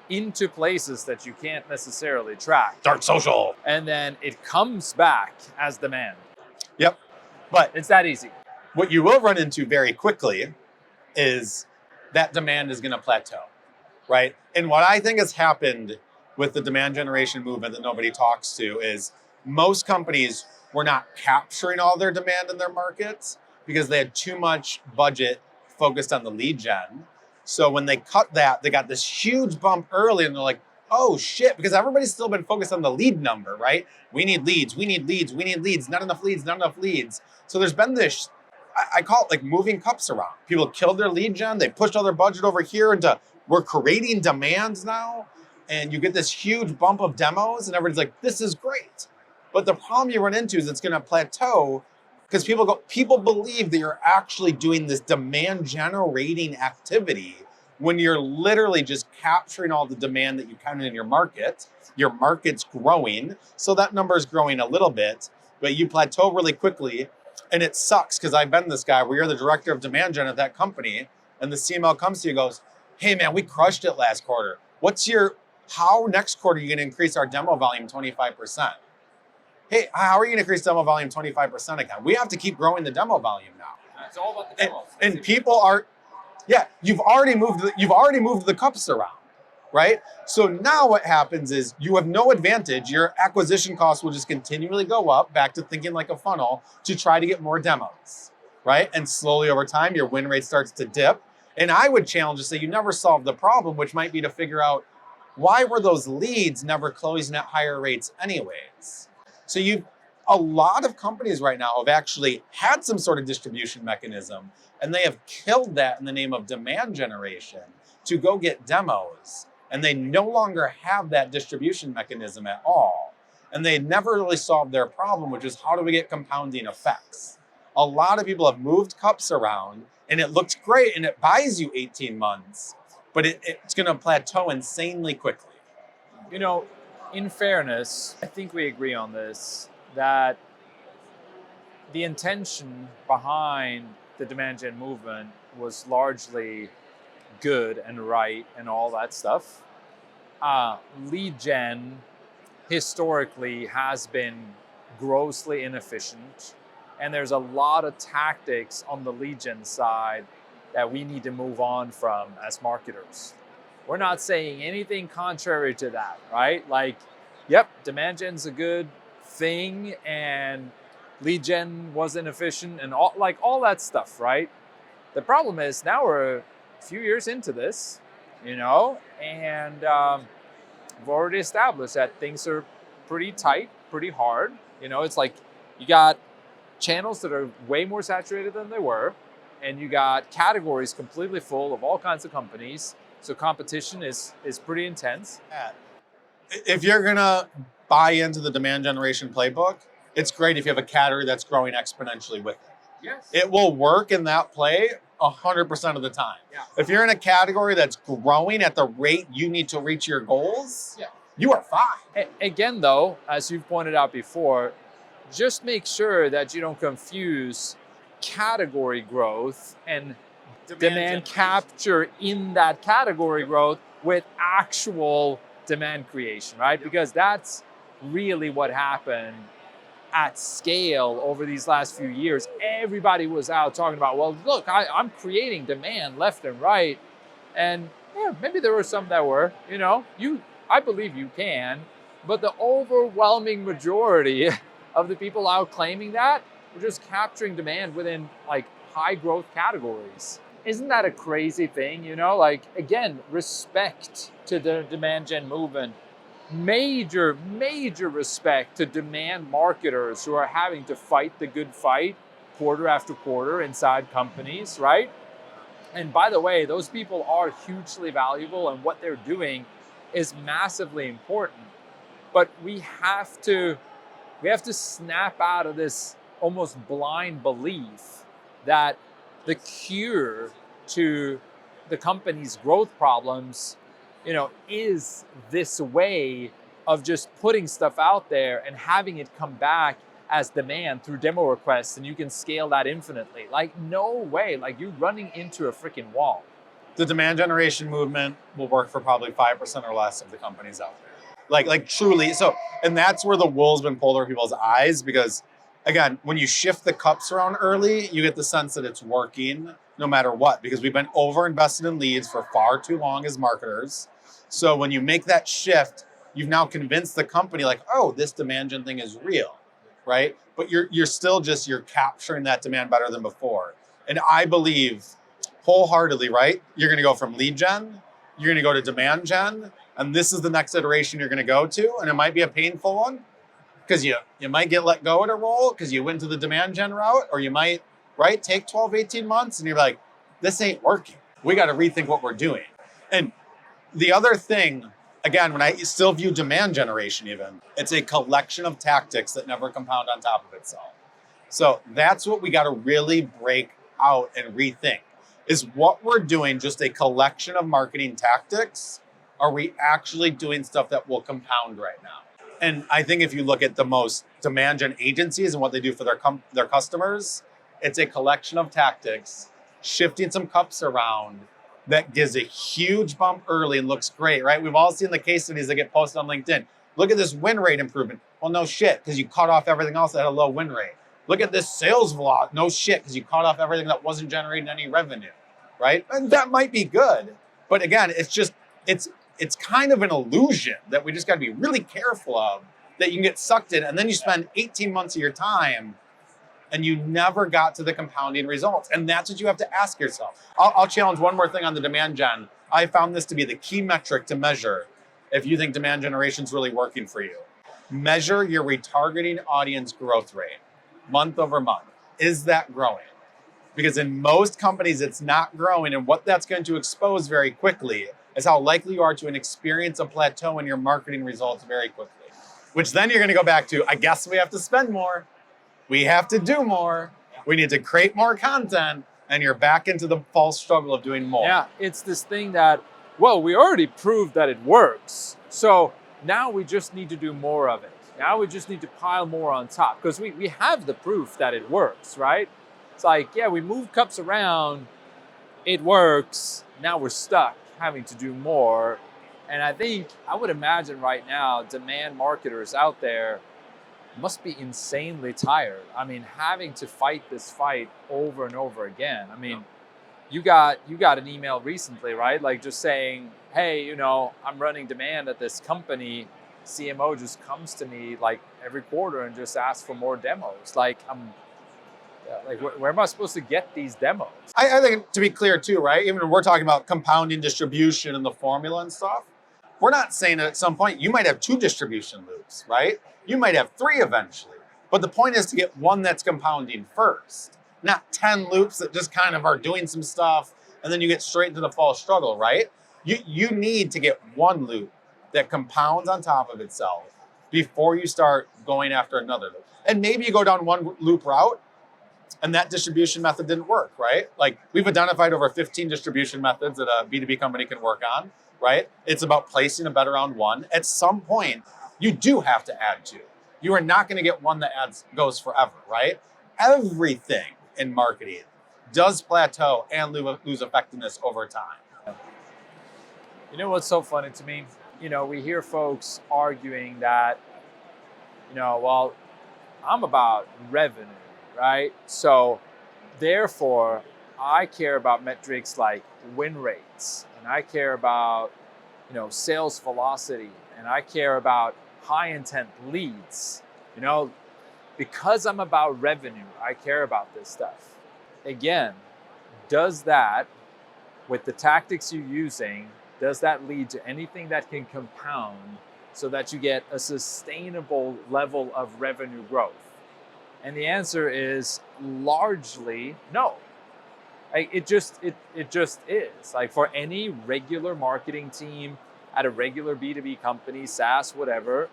A: into places that you can't necessarily track.
B: Dark social.
A: And then it comes back as demand.
B: Yep, but
A: it's that easy.
B: What you will run into very quickly is that demand is going to plateau, right? And what I think has happened with the demand generation movement that nobody talks to is most companies were not capturing all their demand in their markets because they had too much budget focused on the lead gen. So when they cut that, they got this huge bump early and they're like, oh shit, because everybody's still been focused on the lead number, right? We need leads, we need leads, we need leads, not enough leads, not enough leads. So there's been this, I call it moving cups around. People killed their lead gen, they pushed all their budget over here into, we're creating demands now, and you get this huge bump of demos and everybody's like, this is great. But the problem you run into is it's gonna plateau because people believe that you're actually doing this demand generating activity when you're literally just capturing all the demand that you counted in your market. Your market's growing, so that number is growing a little bit, but you plateau really quickly. And it sucks because I've been this guy where you're the director of demand gen at that company, and the CMO comes to you and goes, hey man, we crushed it last quarter. How next quarter are you gonna increase our demo volume 25%? Hey, how are you gonna increase demo volume 25% again? We have to keep growing the demo volume now.
A: It's all about the demos.
B: And people are, you've already moved the cups around, right? So now what happens is you have no advantage. Your acquisition costs will just continually go up, back to thinking like a funnel, to try to get more demos, right? And slowly over time, your win rate starts to dip. And I would challenge to say you never solved the problem, which might be to figure out why were those leads never closing at higher rates anyways? So a lot of companies right now have actually had some sort of distribution mechanism, and they have killed that in the name of demand generation to go get demos. And they no longer have that distribution mechanism at all. And they never really solved their problem, which is how do we get compounding effects? A lot of people have moved cups around, and it looks great, and it buys you 18 months, but it's going to plateau insanely quickly.
A: You know, in fairness, I think we agree on this, that the intention behind the demand gen movement was largely good and right and all that stuff. Lead gen historically has been grossly inefficient, and there's a lot of tactics on the lead gen side that we need to move on from as marketers. We're not saying anything contrary to that, right? Like, yep, demand gen's a good thing, and lead gen was inefficient, and all that stuff, right? The problem is now we're a few years into this, and we've already established that things are pretty tight, pretty hard. It's like you got channels that are way more saturated than they were, and you got categories completely full of all kinds of companies. So competition is pretty intense.
B: If you're gonna buy into the demand generation playbook, it's great if you have a category that's growing exponentially with it.
A: Yes.
B: It will work in that play 100% of the time.
A: Yeah.
B: If you're in a category that's growing at the rate you need to reach your goals,
A: Yeah.
B: you are fine.
A: Again, though, as you've pointed out before, just make sure that you don't confuse category growth and demand capture in that category growth with actual demand creation, right? Because that's really what happened at scale over these last few years. Everybody was out talking about, well, look, I'm creating demand left and right. And yeah, maybe there were some that were, I believe you can, but the overwhelming majority of the people out claiming that were just capturing demand within like high growth categories. Isn't that a crazy thing? Again, respect to the demand gen movement. Major respect to demand marketers who are having to fight the good fight quarter after quarter inside companies, right? And by the way, those people are hugely valuable, and what they're doing is massively important. But we have to snap out of this almost blind belief that the cure to the company's growth problems is this way of just putting stuff out there and having it come back as demand through demo requests, and you can scale that infinitely. Like, no way. Like, you're running into a freaking wall.
B: The demand generation movement will work for probably 5% or less of the companies out there. Like truly. So, and that's where the wool's been pulled over people's eyes, because again, when you shift the cups around early, you get the sense that it's working no matter what, because we've been over invested in leads for far too long as marketers. So when you make that shift, you've now convinced the company like, oh, this demand gen thing is real, right? But you're still you're capturing that demand better than before. And I believe wholeheartedly, right? You're gonna go from lead gen, you're gonna go to demand gen, and this is the next iteration you're gonna go to, and it might be a painful one, because you might get let go at a role because you went to the demand gen route, or you might, right, take 12, 18 months, and you're like, this ain't working. We got to rethink what we're doing. And the other thing, again, when I still view demand generation even, it's a collection of tactics that never compound on top of itself. So that's what we got to really break out and rethink. Is what we're doing just a collection of marketing tactics? Are we actually doing stuff that will compound right now? And I think if you look at the most demand gen agencies and what they do for their customers, it's a collection of tactics, shifting some cups around that gives a huge bump early and looks great, right? We've all seen the case studies that get posted on LinkedIn. Look at this win rate improvement. Well, no shit, because you cut off everything else that had a low win rate. Look at this sales velocity. No shit, because you cut off everything that wasn't generating any revenue, right? And that might be good. But again, it's kind of an illusion that we just got to be really careful of, that you can get sucked in, and then you spend 18 months of your time and you never got to the compounding results. And that's what you have to ask yourself. I'll challenge one more thing on the demand gen. I found this to be the key metric to measure if you think demand generation is really working for you. measure your retargeting audience growth rate month over month. Is that growing? Because in most companies, it's not growing. And what that's going to expose very quickly is how likely you are to experience a plateau in your marketing results very quickly. Which then you're going to go back to, I guess we have to spend more. We have to do more. We need to create more content. And you're back into the false struggle of doing more.
A: Yeah, it's this thing that, well, we already proved that it works. So now we just need to do more of it. Now we just need to pile more on top because we have the proof that it works, right? It's like, yeah, we move cups around, it works. Now we're stuck having to do more. And I would imagine right now, demand marketers out there must be insanely tired. I mean, having to fight this fight over and over again. I mean, you got an email recently, right? Like just saying, hey, I'm running demand at this company. CMO just comes to me like every quarter and just asks for more demos. Like where am I supposed to get these demos?
B: I think to be clear too, right? Even when we're talking about compounding distribution and the formula and stuff, we're not saying that at some point you might have 2 distribution loops, right? You might have 3 eventually. But the point is to get one that's compounding first, not 10 loops that just kind of are doing some stuff and then you get straight into the false struggle, right? You need to get one loop that compounds on top of itself before you start going after another loop. And maybe you go down one loop route and that distribution method didn't work, right? Like we've identified over 15 distribution methods that a B2B company can work on, right? It's about placing a bet around one. At some point, you do have to add 2. You are not going to get one that goes forever, right? Everything in marketing does plateau and lose effectiveness over time.
A: You know what's so funny to me? We hear folks arguing that, well, I'm about revenue, right? So therefore, I care about metrics like win rates, and I care about, sales velocity, and I care about high intent leads. Because I'm about revenue, I care about this stuff. Again, does that, with the tactics you're using, does that lead to anything that can compound so that you get a sustainable level of revenue growth? And the answer is largely no. It just is. Like for any regular marketing team at a regular B2B company, SaaS, whatever,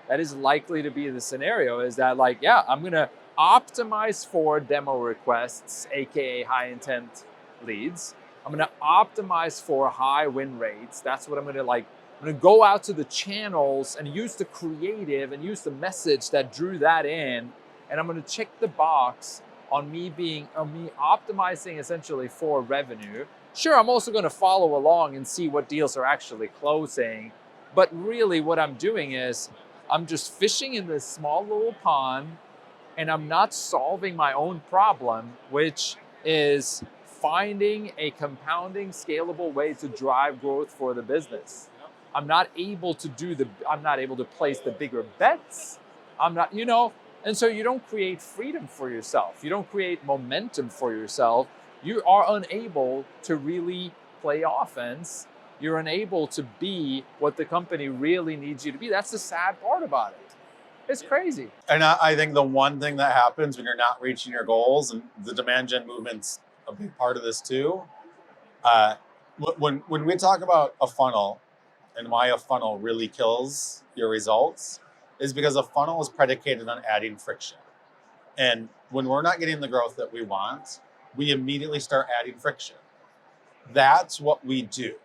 A: that is likely to be the scenario is that like, yeah, I'm going to optimize for demo requests, AKA high intent leads. I'm going to optimize for high win rates. That's what I'm going to like. I'm going to go out to the channels and use the creative and use the message that drew that in. And I'm going to check the box on me optimizing essentially for revenue. Sure, I'm also going to follow along and see what deals are actually closing. But really what I'm doing is I'm just fishing in this small little pond and I'm not solving my own problem, which is finding a compounding, scalable way to drive growth for the business. I'm not able to place the bigger bets. And so you don't create freedom for yourself. You don't create momentum for yourself. You are unable to really play offense. You're unable to be what the company really needs you to be. That's the sad part about it. It's crazy.
B: And I think the one thing that happens when you're not reaching your goals, and the demand gen movement's a big part of this too, when we talk about a funnel and why a funnel really kills your results, is because a funnel is predicated on adding friction. And when we're not getting the growth that we want, we immediately start adding friction. That's what we do,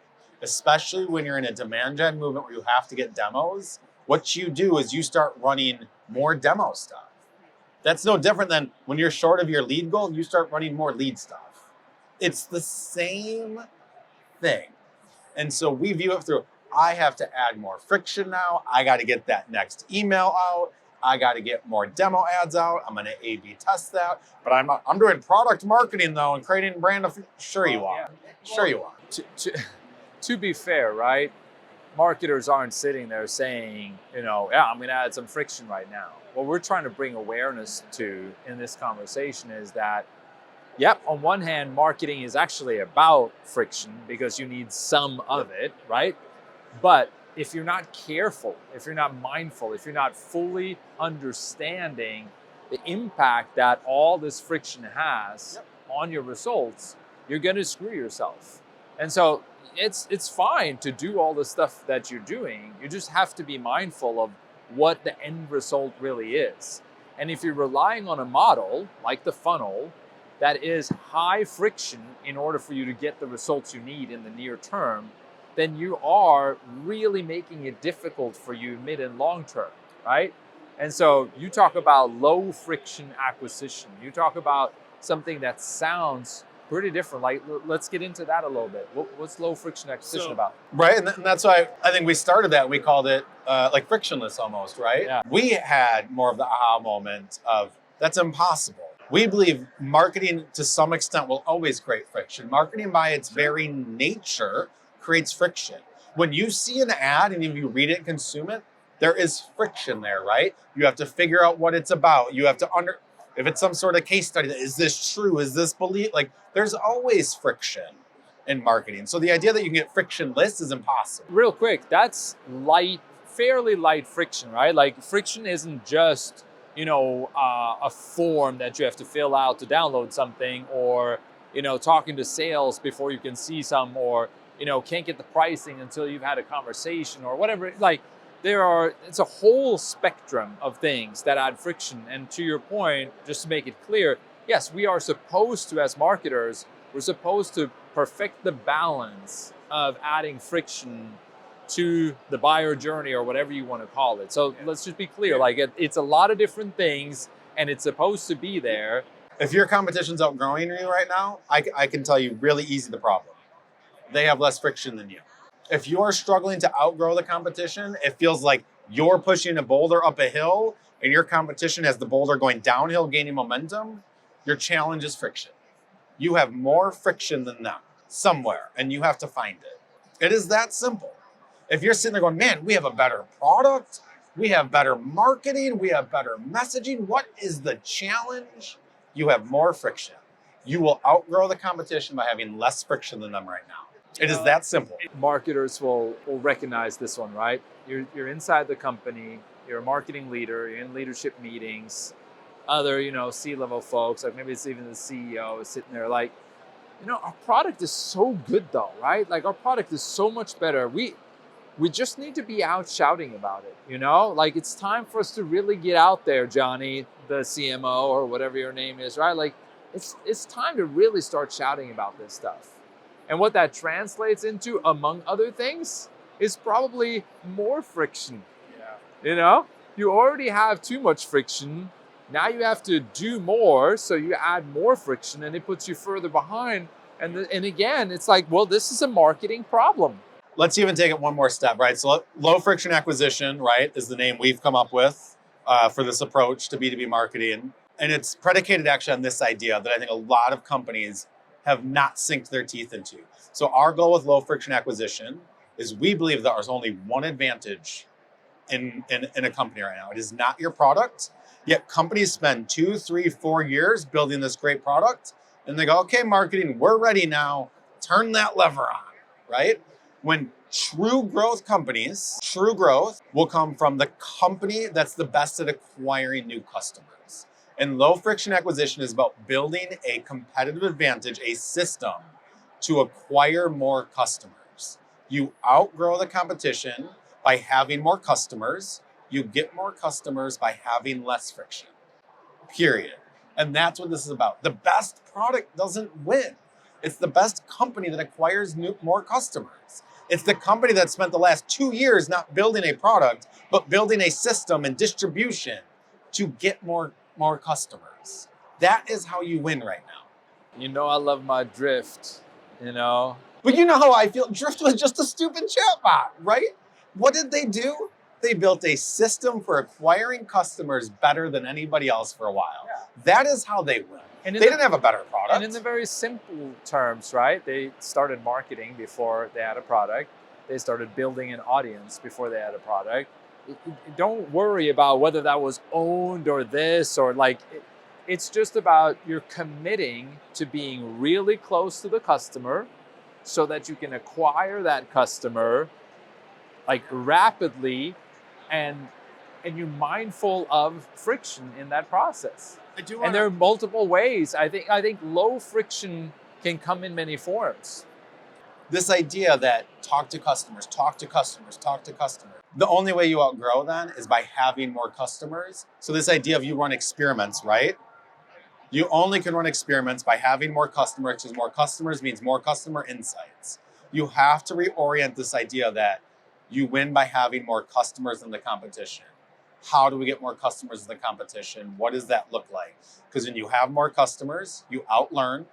B: especially when you're in a demand gen movement where you have to get demos. What you do is you start running more demo stuff. That's no different than when you're short of your lead goal, you start running more lead stuff. It's the same thing. And so we view it through, I have to add more friction now. I got to get that next email out. I got to get more demo ads out. I'm going to A/B test that. But I'm doing product marketing though and creating brand. Sure you are. Sure you are.
A: To be fair, right? Marketers aren't sitting there saying, yeah, I'm going to add some friction right now. What we're trying to bring awareness to in this conversation is that, yep, on one hand, marketing is actually about friction because you need some of it, right? But if you're not careful, if you're not mindful, if you're not fully understanding the impact that all this friction has on your results, you're going to screw yourself. And so it's fine to do all the stuff that you're doing. You just have to be mindful of what the end result really is. And if you're relying on a model like the funnel that is high friction in order for you to get the results you need in the near term, then you are really making it difficult for you mid and long term, right? And so you talk about low friction acquisition. You talk about something that sounds pretty different. Like, let's get into that a little bit. What's low friction acquisition about?
B: Right, and that's why I think we started that. We called it like frictionless almost, right?
A: Yeah.
B: We had more of the aha moment of that's impossible. We believe marketing to some extent will always create friction. Marketing by its very nature creates friction. When you see an ad and if you read it and consume it, there is friction there, right? You have to figure out what it's about. You have to if it's some sort of case study, is this true? Is this belief? Like, there's always friction in marketing. So the idea that you can get frictionless is impossible.
A: Real quick, that's fairly light friction, right? Like, friction isn't just, a form that you have to fill out to download something, or, talking to sales before you can see some, or, can't get the pricing until you've had a conversation or whatever. Like, it's a whole spectrum of things that add friction. And to your point, just to make it clear, yes, we are supposed to, as marketers, we're supposed to perfect the balance of adding friction to the buyer journey or whatever you want to call it. So let's just be clear, like it's a lot of different things and it's supposed to be there.
B: If your competition's outgrowing you right now, I can tell you really easy the problem. They have less friction than you. If you're struggling to outgrow the competition, it feels like you're pushing a boulder up a hill and your competition has the boulder going downhill, gaining momentum. Your challenge is friction. You have more friction than them somewhere, and you have to find it. It is that simple. If you're sitting there going, man, we have a better product, we have better marketing, we have better messaging, what is the challenge? You have more friction. You will outgrow the competition by having less friction than them right now. It is that simple.
A: Marketers will recognize this one, right? You're inside the company, you're a marketing leader, you're in leadership meetings, other, C-level folks, like maybe it's even the CEO is sitting there like, our product is so good though, right? Like our product is so much better. We just need to be out shouting about it, Like it's time for us to really get out there, Johnny, the CMO or whatever your name is, right? Like it's time to really start shouting about this stuff. And what that translates into, among other things, is probably more friction. Yeah. You already have too much friction. Now you have to do more, so you add more friction and it puts you further behind. And again, it's like, well, this is a marketing problem.
B: Let's even take it one more step, right? So low friction acquisition, right, is the name we've come up with for this approach to B2B marketing. And it's predicated actually on this idea that I think a lot of companies have not synced their teeth into. So our goal with low friction acquisition is we believe that there's only one advantage in a company right now. It is not your product, yet companies spend 2, 3, 4 years building this great product. And they go, okay, marketing, we're ready now. Turn that lever on, right? When true growth companies, true growth will come from the company that's the best at acquiring new customers. And low friction acquisition is about building a competitive advantage, a system to acquire more customers. You outgrow the competition by having more customers. You get more customers by having less friction, period. And that's what this is about. The best product doesn't win. It's the best company that acquires more customers. It's the company that spent the last 2 years not building a product, but building a system and distribution to get more customers. That is how you win right now.
A: I love my Drift,
B: But you know how I feel. Drift was just a stupid chatbot, right? What did they do? They built a system for acquiring customers better than anybody else for a while. Yeah. That is how they win. And they didn't have a better product.
A: And in the very simple terms, right? They started marketing before they had a product. They started building an audience before they had a product. Don't worry about whether that was owned or this or it's just about you're committing to being really close to the customer so that you can acquire that customer like rapidly, and you're mindful of friction in that process.
B: I do
A: And there are multiple ways. I think low friction can come in many forms.
B: this idea that talk to customers, talk to customers, talk to customers. The only way you outgrow then is by having more customers. So this idea of you run experiments, right? You only can run experiments by having more customers, because more customers means more customer insights. You have to reorient this idea that you win by having more customers than the competition. How do we get more customers than the competition? What does that look like? Because when you have more customers, you outlearn,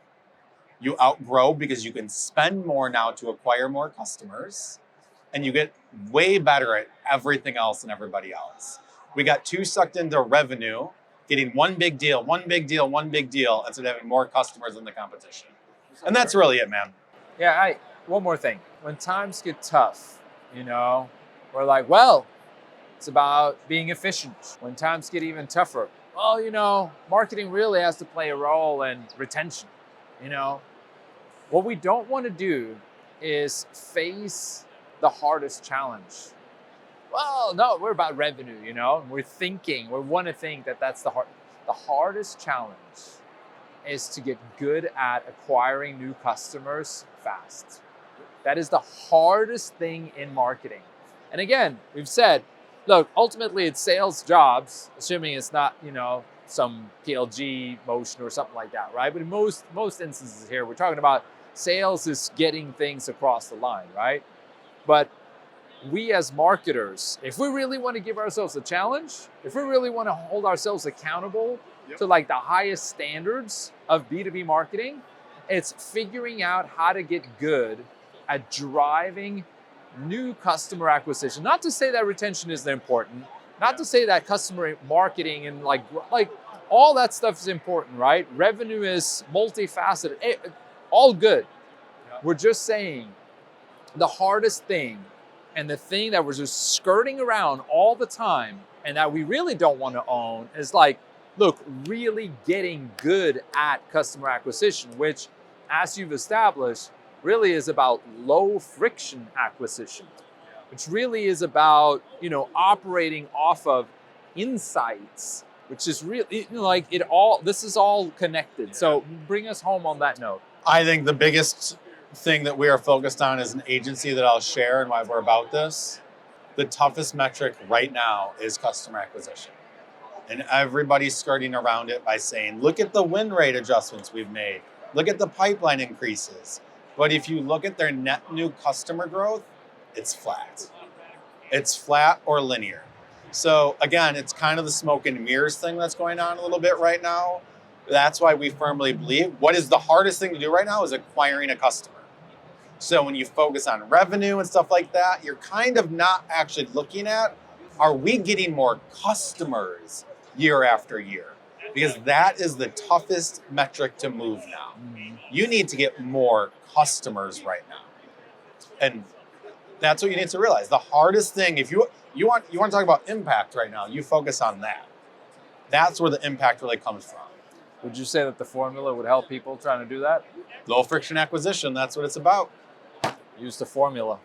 B: you outgrow because you can spend more now to acquire more customers, and you get way better at everything else than everybody else. We got too sucked into revenue, getting one big deal, one big deal, one big deal, instead of having more customers than the competition. And that's really it, man.
A: Yeah, one more thing. When times get tough, we're like, well, it's about being efficient. When times get even tougher, well, marketing really has to play a role in retention. What we don't want to do is face the hardest challenge. Well, no, we're about revenue, we want to think that that's the hardest challenge is to get good at acquiring new customers fast. That is the hardest thing in marketing. And again, we've said, look, ultimately it's sales jobs, assuming it's not, some PLG motion or something like that, right? But in most instances here, we're talking about sales is getting things across the line, right? But we as marketers, if we really want to give ourselves a challenge, if we really want to hold ourselves accountable to like the highest standards of B2B marketing, it's figuring out how to get good at driving new customer acquisition. Not to say that retention isn't important, not to say that customer marketing and like all that stuff is important, right? Revenue is multifaceted, all good. We're just saying the hardest thing and the thing that we're just skirting around all the time and that we really don't want to own is like, look, really getting good at customer acquisition, which, as you've established, really is about low friction acquisition, which really is about, operating off of insights, which is really this is all connected. So bring us home on that note.
B: I think the biggest thing that we are focused on as an agency that I'll share and why we're about this, the toughest metric right now is customer acquisition. And everybody's skirting around it by saying, look at the win rate adjustments we've made. Look at the pipeline increases. But if you look at their net new customer growth, it's flat. It's flat or linear. So again, it's kind of the smoke and mirrors thing that's going on a little bit right now. That's why we firmly believe what is the hardest thing to do right now is acquiring a customer. So when you focus on revenue and stuff like that, you're kind of not actually looking at, are we getting more customers year after year? Because that is the toughest metric to move now. You need to get more customers right now. And that's what you need to realize. The hardest thing, if you want to talk about impact right now, you focus on that. That's where the impact really comes from.
A: Would you say that the formula would help people trying to do that?
B: Low friction acquisition, that's what it's about.
A: Use the formula.